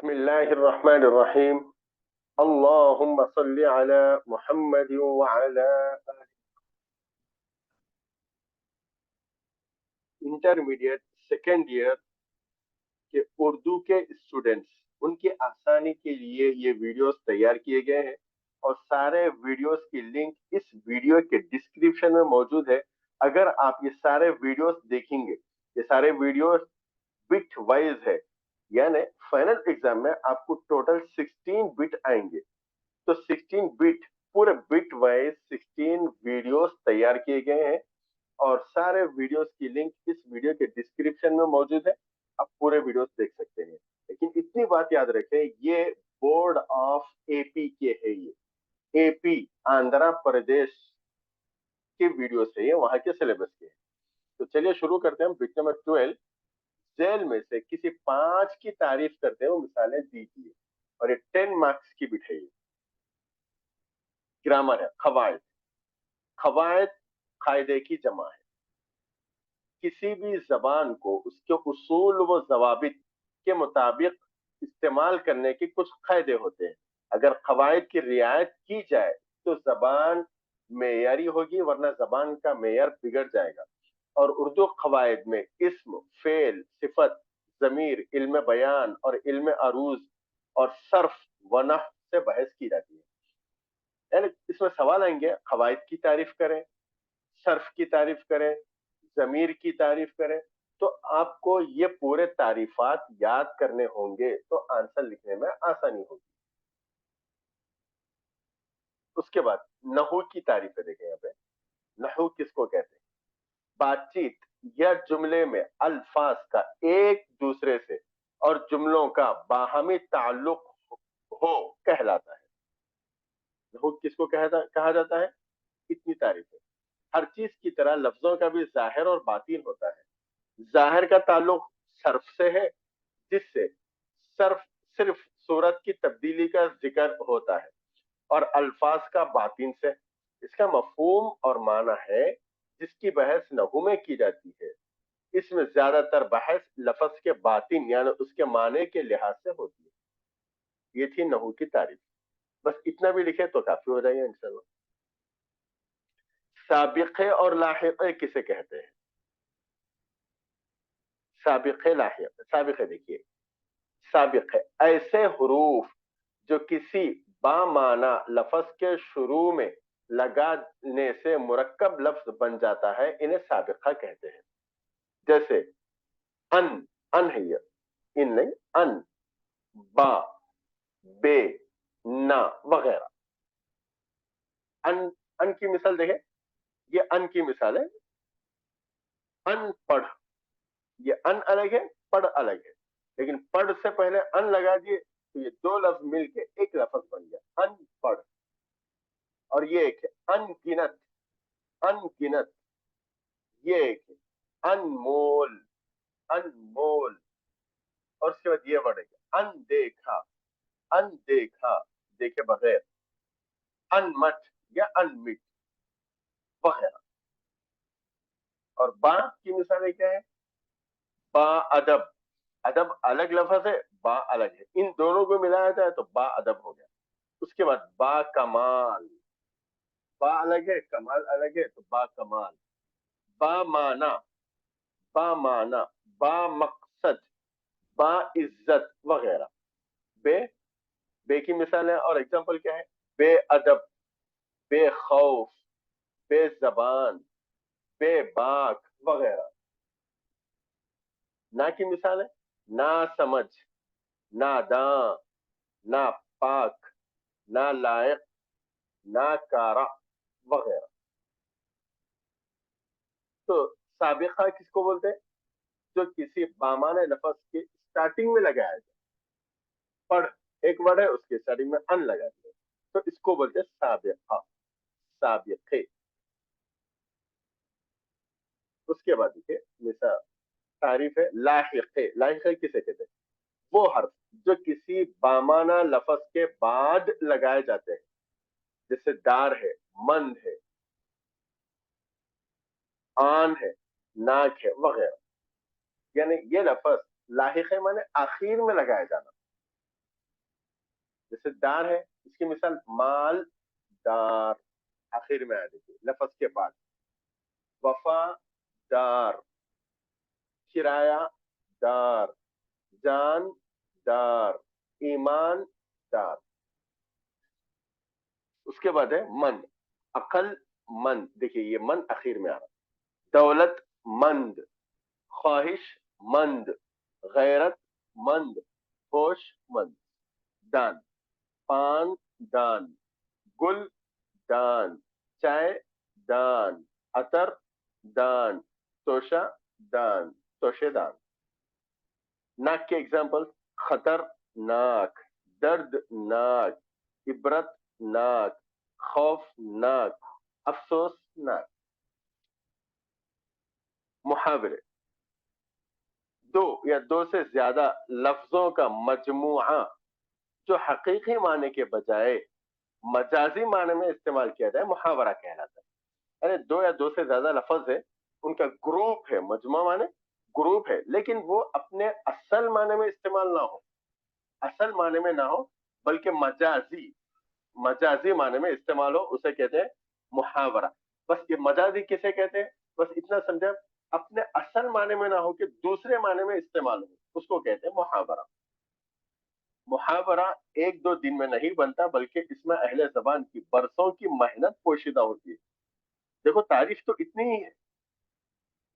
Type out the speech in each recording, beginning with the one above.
بسم الله الرحمن الرحيم. اللهم صل على محمد وعلى इंटरमीडिएट सेकेंड ईयर के उर्दू के स्टूडेंट्स, उनकी आसानी के लिए ये वीडियोस तैयार किए गए हैं और सारे वीडियोस की लिंक इस वीडियो के डिस्क्रिप्शन में मौजूद है। अगर आप ये सारे वीडियोस देखेंगे, ये सारे वीडियोस बिट वाइज है, यानी फाइनल एग्जाम में आपको टोटल 16 बिट आएंगे। तो 16 बिट पूरे बिट वाइज 16 वीडियोस तैयार किए गए हैं और सारे वीडियोस की लिंक इस वीडियो के डिस्क्रिप्शन में मौजूद है। आप पूरे वीडियोस देख सकते हैं। लेकिन इतनी बात याद रखें, ये बोर्ड ऑफ एपी के है। ये एपी आंध्र प्रदेश के वीडियोस है, ये वहां के सिलेबस के हैं। तो चलिए शुरू करते हैं। बिट नंबर 12, जेल में से किसी 5 की तारीफ करते हुए मिसालें दीजिए। और ये 10 मार्क्स की बिट है। ये ग्रामर है, कवायद। कवायद कायदे की जमा है। किसी भी जबान को उसके उसूल व जवाबित के मुताबिक इस्तेमाल करने के कुछ कायदे होते हैं। अगर कवायद की रियायत की जाए तो जबान मेयारी होगी, वरना जबान का मेयर बिगड़ जाएगा। और उर्दू कवायद में इस्म, फेल, सिफत, जमीर, इल्म बयान और इल्म अरूज और सर्फ व नहव से बहस की जाती है। यानी इसमें सवाल आएंगे, कवायद की तारीफ करें, सर्फ की तारीफ करें, जमीर की तारीफ करें। तो आपको ये पूरे तारीफात याद करने होंगे तो आंसर लिखने में आसानी होगी। उसके बाद नहू की तारीफ देखें। यहाँ पे नहू किसको कहते हैं? बातचीत या जुमले में अल्फाज का एक दूसरे से और जुमलों का बाहमी ताल्लुक हो कहलाता है। नहू किसको कहा जाता है? इतनी तारीफ है। हर चीज की तरह लफ्जों का भी जाहिर और बातिन होता है। जाहिर का ताल्लुक सर्फ से है, जिससे सर्फ सिर्फ सूरत की तब्दीली का जिक्र होता है, और अल्फाज का बातिन से। इसका मफहूम और माना है जिसकी बहस नहू में की जाती है। इसमें ज्यादातर बहस लफ्ज के बातिन यानी उसके माने के लिहाज से होती है। ये थी नहू की तारीफ। बस इतना भी लिखे तो काफी हो जाएगा इंशाल्लाह। साबिक़े और लाहिक़े किसे कहते हैं? साबिक़े लाहिक़े। साबिक़े देखिए, साबिक़े ऐसे हुरूफ जो किसी बामाना लफ्ज के शुरू में लगाने से मुरक्कब लफ्ज बन जाता है, इन्हें साबिक़ा कहते हैं। जैसे अन, अन है ये, इन नहीं, अन, बा, बे, ना वगैरह। अन, अन की मिसाल देखें, ये अन की मिसाल है। अनपढ़, ये अन अलग है, पढ़ अलग है। लेकिन पढ़ से पहले अन लगा दिए तो ये दो लफ्ज मिलके एक लफ्ज बन गया, अनपढ़। और ये एक है अनगिनत, अनगिनत। ये एक है अनमोल, अनमोल। और उसके बाद ये वर्ड है अनदेखा, अनदेखा, देखे बगैर। अनमट या अनमिट वगैरह। और बा की मिसालें क्या है? बा अदब, अदब अलग लफ्ज है, बा अलग है। इन दोनों को मिलाया जाए तो बा अदब हो गया। उसके बाद बा कमाल, बा अलग है, कमाल अलग है, तो बा कमाल। बा माना, बा माना, बा मकसद, बा इज्जत वगैरह। बे, बे की मिसाल है और एग्जांपल क्या है? बेअदब, बेखौफ, बेजबान, बेबाक वगैरह। ना की मिसाल है ना समझ, नादां, ना पाक, ना लायक, ना कारा वगैरह। तो साबिका किसको बोलते हैं? जो किसी बामाने लफ्ज के स्टार्टिंग में लगाया जाए। पढ़ एक वर्ड है, उसके स्टार्टिंग में अन लगा दिया, तो इसको बोलते हैं साबिका, साबिक़े। उसके बाद देखिए मिसाल तारीफ है लाहिक़े। लाहिक़े किसे कहते हैं? वो हर्फ जो किसी बामाना लफ्ज के बाद लगाए जाते हैं, जैसे दार है, मंद है, आन है, नाक है वगैरह। यानी ये लफ्ज लाहिक़े माने आखिर में लगाया जाना। जैसे दार है, इसकी मिसाल माल दार, आखिर में आ जाएगी लफ्ज के बाद। वफादार, किराया दार, जान दार, ईमान दार। उसके बाद है मन, अकल मंद, देखिए ये मन आखिर में आ रहा, दौलत मंद, ख्वाहिश मंद, गैरत मंद, होश मंद। दान, पान दान, गुल दान, चाय दान, अतर दान, तोशा दान, तोशेदान। नाक के एग्जाम्पल, खतरनाक, दर्दनाक, इबरतनाक, खौफनाक, अफसोसनाक। मुहावरे, दो या दो से ज्यादा लफ्जों का मजमुआ जो हकीकी माने के बजाय मजाजी माने में इस्तेमाल किया जाए, मुहावरा कहलाता है। यानी दो या दो से ज्यादा लफ्ज है, उनका ग्रुप है, मजमा माने ग्रुप है, लेकिन वो अपने असल माने में इस्तेमाल ना हो, असल माने में ना हो, बल्कि मजाजी मजाजी माने में इस्तेमाल हो, उसे कहते हैं मुहावरा। बस ये मजाजी किसे कहते हैं, बस इतना समझे, अपने असल माने में ना हो कि दूसरे माने में इस्तेमाल हो, उसको कहते हैं मुहावरा। मुहावरा एक दो दिन में नहीं बनता, बल्कि इसमें अहले जबान की बरसों की मेहनत पोशीदा होती है। देखो तारीफ तो इतनी ही है,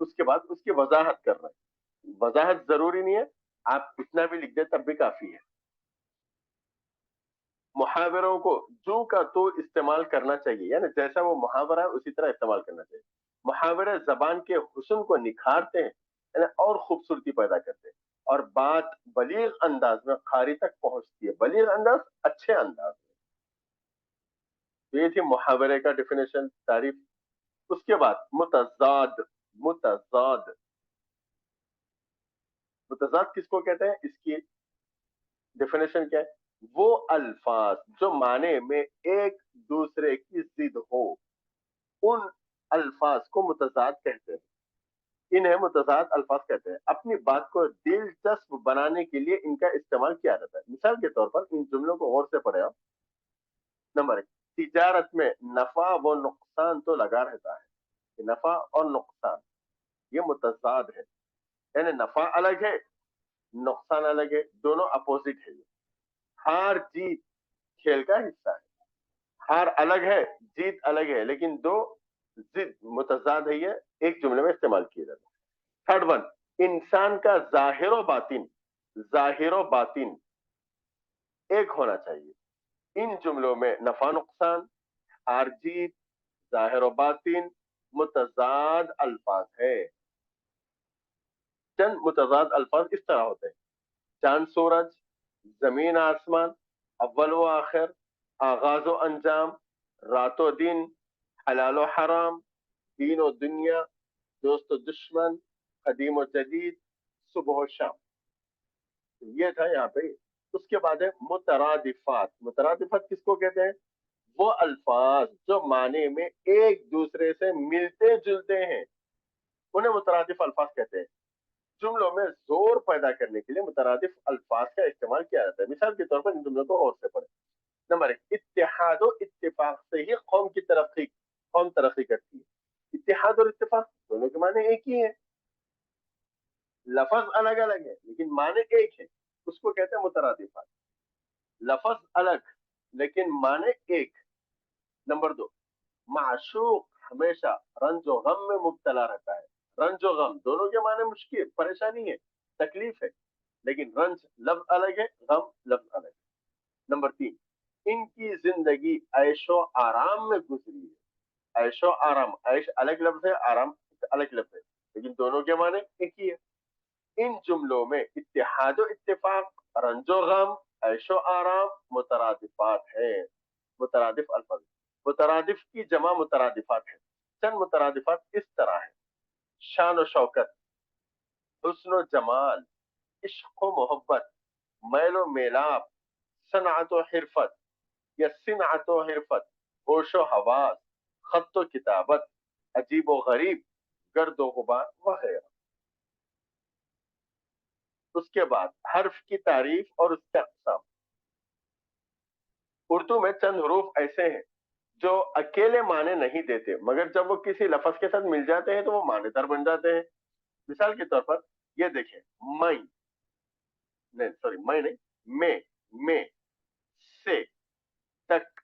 उसके बाद उसकी वजाहत कर रहे हैं। वजाहत जरूरी नहीं है, आप इतना भी लिख दे तब भी काफी है। मुहावरों को जो का तो इस्तेमाल करना चाहिए, यानी जैसा वो मुहावरा है उसी तरह इस्तेमाल करना चाहिए। मुहावरे जबान के हुस्न को निखारते हैं, यानी और खूबसूरती पैदा करते हैं, और बात बलीग अंदाज में खारी तक पहुंचती है। बलीग अंदाज, अच्छे अंदाज में। तो ये थी मुहावरे का डिफिनेशन, तारीफ। उसके बाद मुतजाद। मुतजाद, मुतजाद किसको कहते हैं, इसकी डेफिनेशन क्या है, वो अल्फाज जो माने में एक दूसरे की जिद हो, उन अल्फाज को मुतजाद कहते हैं। इन्हें मुतजाद अल्फाज कहते हैं। अपनी बात को दिलचस्प बनाने के लिए इनका इस्तेमाल किया जाता है। मिसाल के तौर पर इन जुमलों को गौर से पढ़े आप। नंबर एक, तिजारत में नफा व नुकसान तो लगा रहता है। नफा और नुकसान ये मुतजाद है, यानी नफा अलग है, नुकसान अलग है, दोनों अपोजिट है। हार जीत खेल का हिस्सा है। हार अलग है, जीत अलग है, लेकिन दो जिद मुतजाद है, ये एक जुमले में इस्तेमाल किए जाते हैं। थर्ड वन, इंसान का जाहिर बातिन एक होना चाहिए। इन जुमलों में नफा नुकसान, हार जीत, जाहिर बातिन मुतजाद अल्फाज है। चंद मुतजाद अल्फाज इस तरह होते हैं, चांद सूरज, जमीन आसमान, अव्वल व आखिर, आगाज व अंजाम, रातो दिन, हलाल व हराम, दीन व दुनिया, दोस्त व दुश्मन, कदीम व जदीद, सुबह व शाम। ये था यहाँ पे। उसके बाद है मुतरादिफात। मुतरादिफात किसको कहते हैं, वो अल्फाज जो माने में एक दूसरे से मिलते जुलते हैं, उन्हें मुतरादिफ अल्फाज कहते हैं। जुमलों में जोर पैदा करने के लिए मुतरादिफ अल्फाज का इस्तेमाल किया जाता है। मिसाल के तौर पर इन जुमलों को और से पढ़े। नंबर एक, इत्तेहाद और इत्तेफाक से ही कौम तरक्की करती है। इत्तेहाद और इत्तेफाक दोनों के माने एक ही है, लफज अलग अलग है लेकिन माने एक है, उसको कहते हैं मुतरादिफात। लफज अलग लेकिन माने एक। नंबर दो, माशूक हमेशा रंजो गम में मुब्तला रहता है। रंजो गम दोनों के माने मुश्किल, परेशानी है, तकलीफ है, लेकिन रंज लफ्ज अलग है, गम लफ्ज अलग है। नंबर तीन, इनकी जिंदगी ऐशो आराम में गुजरी है। ऐशो आराम, ऐश अलग लफ्ज है, आराम अलग लफ्ज है, लेकिन दोनों के माने एक ही है। इन जुमलों में इत्तेहाद इत्तेफाक, रंजो गम, ऐशो आराम मुतरादिफात है। मुतरादिफ अल्फाज, मुतरादिफ की जमा मुतरादिफात है। चंद मुतरादिफात इस तरह है, शान व शौकत, हुस्न व जमाल, इश्क व मोहब्बत, मैल व मेलाप, सनअत व हिरफत या सिनअत व हिरफत, होश व हवास, खत व किताबत, अजीब व गरीब, गर्द व गुबार वगैरह। उसके बाद हर्फ की तारीफ और उसके अक़साम। اردو میں چند حروف ایسے ہیں جو اکیلے معنی نہیں دیتے، مگر جب وہ کسی لفظ کے ساتھ مل جاتے ہیں تو وہ معنی دار بن جاتے ہیں. مثال کے طور پر یہ دیکھیں، میں، نہیں سوری، میں نہیں، میں، سے، تک،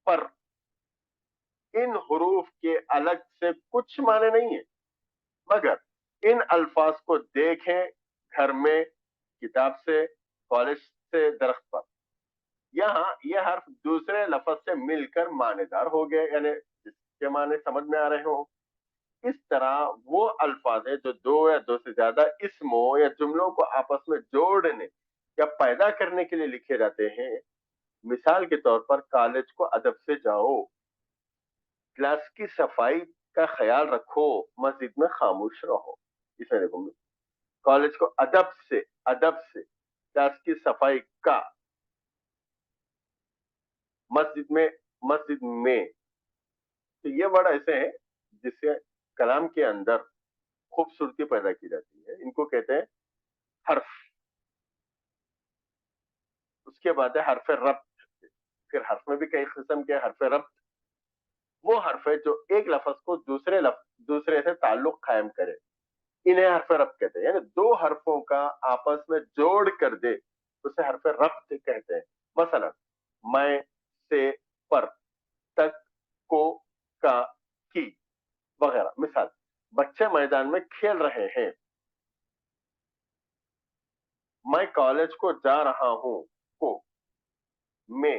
پر. ان حروف کے الگ سے کچھ معنی نہیں ہے، مگر ان الفاظ کو دیکھیں گھر میں، کتاب سے، کالج سے، درخت پر. یہاں یہ حرف دوسرے لفظ سے مل کر معنی دار ہو گئے، یعنی جس کے معنی سمجھ میں آ رہے ہوں. اس طرح وہ الفاظ ہیں جو دو یا دو سے زیادہ اسموں یا جملوں کو آپس میں جوڑنے یا پیدا کرنے کے لیے لکھے جاتے ہیں. مثال کے طور پر کالج کو ادب سے جاؤ، کلاس کی صفائی کا خیال رکھو، مسجد میں خاموش رہو. اس میں دیکھو، کالج کو ادب سے، کلاس کی صفائی کا، مسجد میں. تو یہ ورڈ ایسے ہیں جس سے کلام کے اندر خوبصورتی پیدا کی جاتی ہے. ان کو کہتے ہیں حرف. اس کے بعد ہے حرف ربط. پھر حرف میں بھی کئی قسم کے حرف ربط. وہ حرف ہے جو ایک لفظ کو دوسرے سے تعلق قائم کرے، انہیں حرف ربط کہتے ہیں. یعنی دو حرفوں کا آپس میں جوڑ کر دے اسے حرف ربط کہتے ہیں. مثلا میں، سے، پر، تک، کو، کا، کی وغیرہ. مثال، بچے میدان میں کھیل رہے ہیں، میں کالج کو جا رہا ہوں، کو، میں،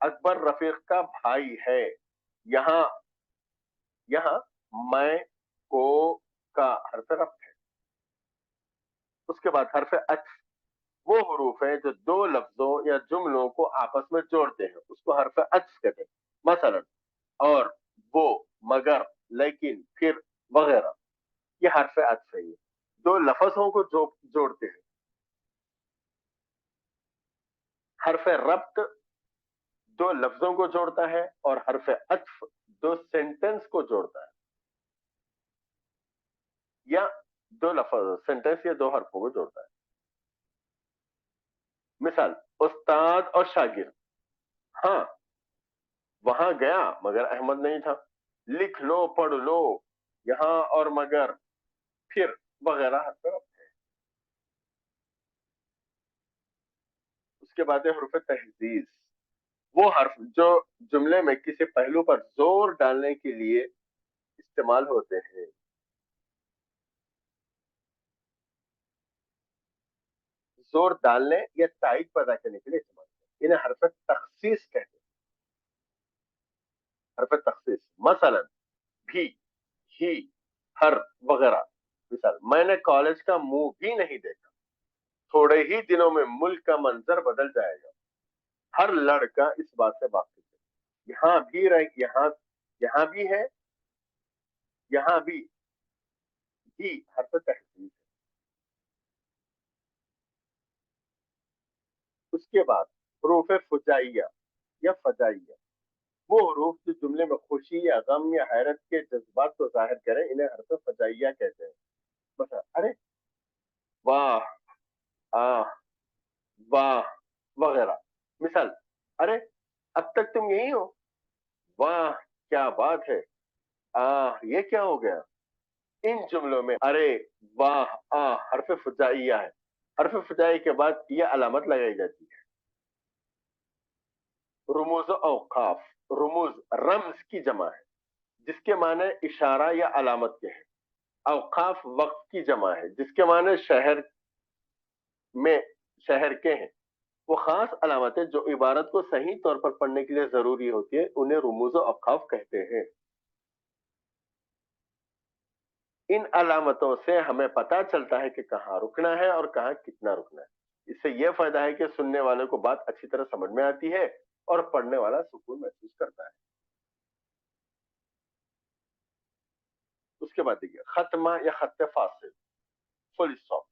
اکبر رفیق کا بھائی ہے. یہاں میں، کو، کا حرف ربط ہے. اس کے بعد حرف عطف. وہ حروف ہیں جو دو لفظوں یا جملوں کو آپس میں جوڑتے ہیں، اس کو حرف عطف کہتے ہیں. مثلا اور، وہ، مگر، لیکن، پھر وغیرہ. یہ حرف عطف ہے، یہ دو لفظوں کو جوڑتے ہیں. حرف ربط دو لفظوں کو جوڑتا ہے اور حرف عطف دو سینٹنس کو جوڑتا ہے، یا دو لفظ سینٹنس یا دو حرفوں کو جوڑتا ہے. مثال، استاد اور شاگرد. ہاں، وہاں گیا مگر احمد نہیں تھا. لکھ لو، پڑھ لو، یہاں اور مگر، پھر وغیرہ حرف ربط. اس کے بعد ہے حروف تہذیز. وہ حرف جو جملے میں کسی پہلو پر زور ڈالنے کے لیے استعمال ہوتے ہیں. زور ڈالنے یا تائید پیدا کرنے کے لیے استعمال ہوتے ہیں. انہیں حرف تخصیص کہتے ہیں. حرف تخصیص. مثلا بھی، ہی، ہر وغیرہ. مثال، میں نے کالج کا منہ بھی نہیں دیکھا، تھوڑے ہی دنوں میں ملک کا منظر بدل جائے گا. ہر لڑکا اس بات سے واقف ہے. یہاں بھی ہے، یہاں بھی حرف تحقیق. اس کے بعد حروف فجائیہ یا فجائیہ. وہ حروف جو جملے میں خوشی یا غم یا حیرت کے جذبات کو ظاہر کریں، انہیں حرف فجائیہ کہتے ہیں. مثلا ارے، واہ، آہ، واہ وغیرہ. مثال، ارے، اب تک تم یہی ہو، واہ کیا بات ہے، آہ یہ کیا ہو گیا. ان جملوں میں ارے، واہ، آہ حرف فجائیہ ہے. حرف فجائی کے بعد یہ علامت لگائی جاتی ہے. رموز و اوقاف. رموز رمز کی جمع ہے جس کے معنی اشارہ یا علامت کے ہیں. اوقاف وقت کی جمع ہے جس کے معنی میں شہر کے ہیں. وہ خاص علامتیں جو عبارت کو صحیح طور پر پڑھنے کے لیے ضروری ہوتی ہے، انہیں رموز و اوقاف کہتے ہیں. ان علامتوں سے ہمیں پتا چلتا ہے کہ کہاں رکنا ہے اور کہاں کتنا رکنا ہے. اس سے یہ فائدہ ہے کہ سننے والے کو بات اچھی طرح سمجھ میں آتی ہے اور پڑھنے والا سکون محسوس کرتا ہے. اس کے بعد دیکھیے ختمہ یا خط فاصل، فل اسٹاپ.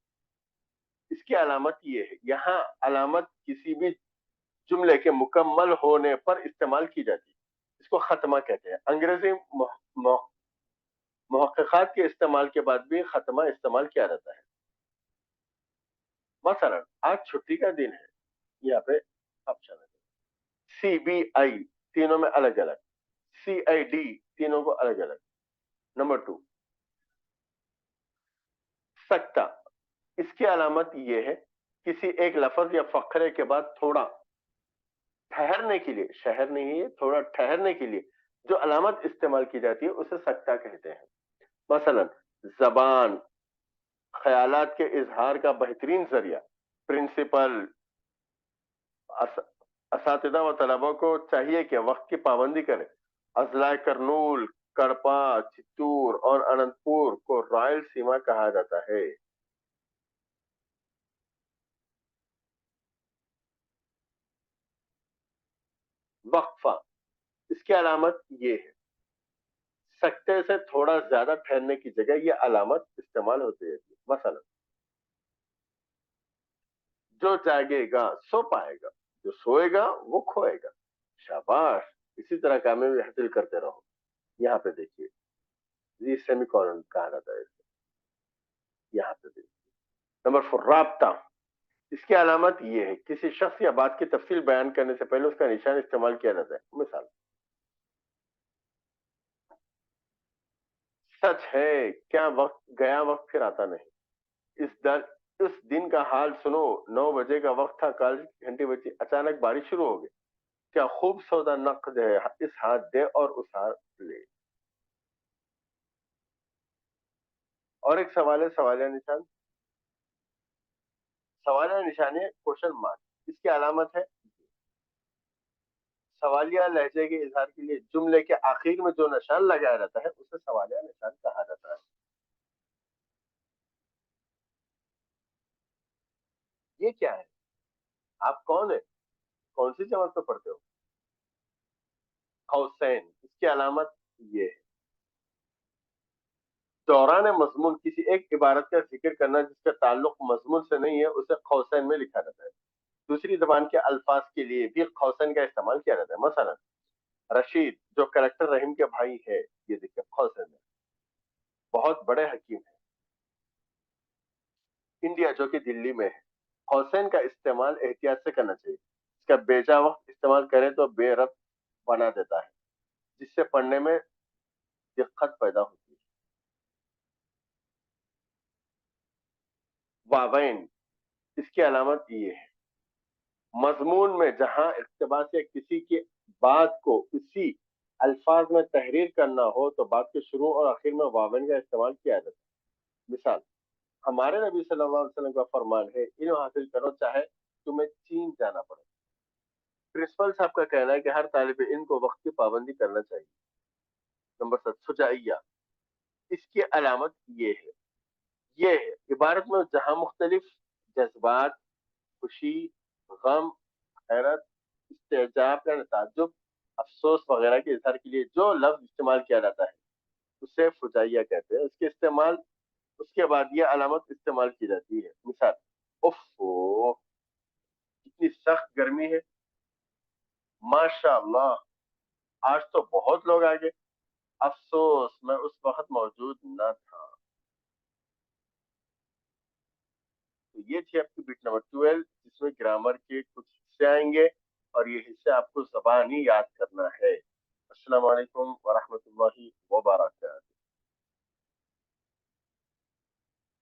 اس کی علامت یہ ہے، یہاں علامت کسی بھی جملے کے مکمل ہونے پر استعمال کی جاتی ہے. اس کو ختمہ کہتے ہیں. انگریزی محققات کے استعمال کے بعد بھی ختمہ استعمال کیا جاتا ہے. مثلا آج چھٹی کا دن ہے، یہاں پہ آپشن ہے. CBI तीनों में अलग अलग, CID तीनों को अलग अलग। नंबर 2 सक्ता, इसकी अलामत ये है किसी एक लफ्ज या फकरे के बाद थोड़ा ठहरने के लिए, शहर नहीं है, थोड़ा ठहरने के लिए जो अलामत इस्तेमाल की जाती है उसे सक्ता कहते हैं। मसलन जबान ख्यालात के इजहार का बेहतरीन जरिया। प्रिंसिपल असातिदा व तलबा को चाहिए कि वक्त की पाबंदी करें। अजला करनूल, कड़पा, चित्तूर और अनंतपुर को रॉयल सीमा कहा जाता है। वक्फा, इसकी अलामत ये है सकते से थोड़ा ज्यादा ठहरने की जगह ये अलामत इस्तेमाल होती रहती है। मसलन जो जागेगा सो पाएगा, जो सोएगा वो खोएगा। शाबाश, इसी तरह कामयाबी हासिल करते रहो। यहाँ पे देखिए, ये सेमीकोलन कहा जाता है इसे। यहाँ पे देखिए नंबर 4 राब्ता, इसकी अलामत ये है किसी शख्स या बात की तफसील बयान करने से पहले उसका निशान इस्तेमाल किया जाता है। मिसाल सच है क्या वक्त गया, वक्त फिर आता नहीं। इस दिन का हाल सुनो, 9 बजे का वक्त था, कॉलेज की घंटी बजी, अचानक बारिश शुरू हो गई। क्या खूब सौदा नकद है, इस हाथ दे और उस हाथ ले। और एक सवाल है, सवालिया निशान, सवालिया निशान है क्वेश्चन मार्क, इसकी अलामत है सवालिया लहजे के इजहार के लिए जुमले के आखिर में जो निशान लगाया जाता है उसे सवालिया निशान कहा जाता है। ये क्या है, आप कौन है, कौन सी जमात में पढ़ते हो। कौसैन, इसकी अलामत ये है दौरान मजमून किसी एक इबारत का जिक्र करना जिसका ताल्लुक मजमून से नहीं है उसे कौसैन में लिखा जाता है। दूसरी जबान के अल्फाज के लिए भी कौसैन का इस्तेमाल किया जाता है। मसलन रशीद जो करेक्टर रहीम के भाई है, ये देखिए कौसैन में, बहुत बड़े हकीम है। इंडिया जो कि दिल्ली में है, कौसैन का इस्तेमाल एहतियात से करना चाहिए। इसका बेजा वक्त इस्तेमाल करें तो बेरब बना देता है, जिससे पढ़ने में दिक्कत पैदा होती है। वावैन, इसकी अलामत ये है मजमून में जहां इक्तबास या किसी की बात को इसी अल्फाज में तहरीर करना हो तो बात के शुरू और आखिर में वावेन का इस्तेमाल किया जाता है। मिसाल हमारे नबी सल्लल्लाहु अलैहि वसल्लम का फरमान है इल्म हासिल करो चाहे तुम्हें चीन जाना पड़े। प्रिंसिपल साहब का कहना है कि हर तालिब इल्म को वक्त की पाबंदी करना चाहिए। नंबर 7 सुजाइया, इसकी अलामत ये है इबारत में जहां मुख्तलिफ जज्बात, खुशी, गम, हैरत, इस्तेजाब या ताज्जुब, अफसोस वगैरह के इजहार के लिए जो लफ्ज इस्तेमाल किया जाता है उसे फुजाइया कहते हैं। इसके इस्तेमाल उसके बाद ये अलामत इस्तेमाल की जाती है। मिसाल उफ़ कितनी सख्त गर्मी है, माशाअल्लाह आज तो बहुत लोग आ गए, अफसोस मैं उस वक्त मौजूद न था। तो ये थी आपकी बिट नंबर 12 जिसमें ग्रामर के कुछ हिस्से आएंगे और ये हिस्से आपको ज़बानी याद करना है। अस्सलाम वालेकुम व रहमतुल्लाहि व बरकातहू।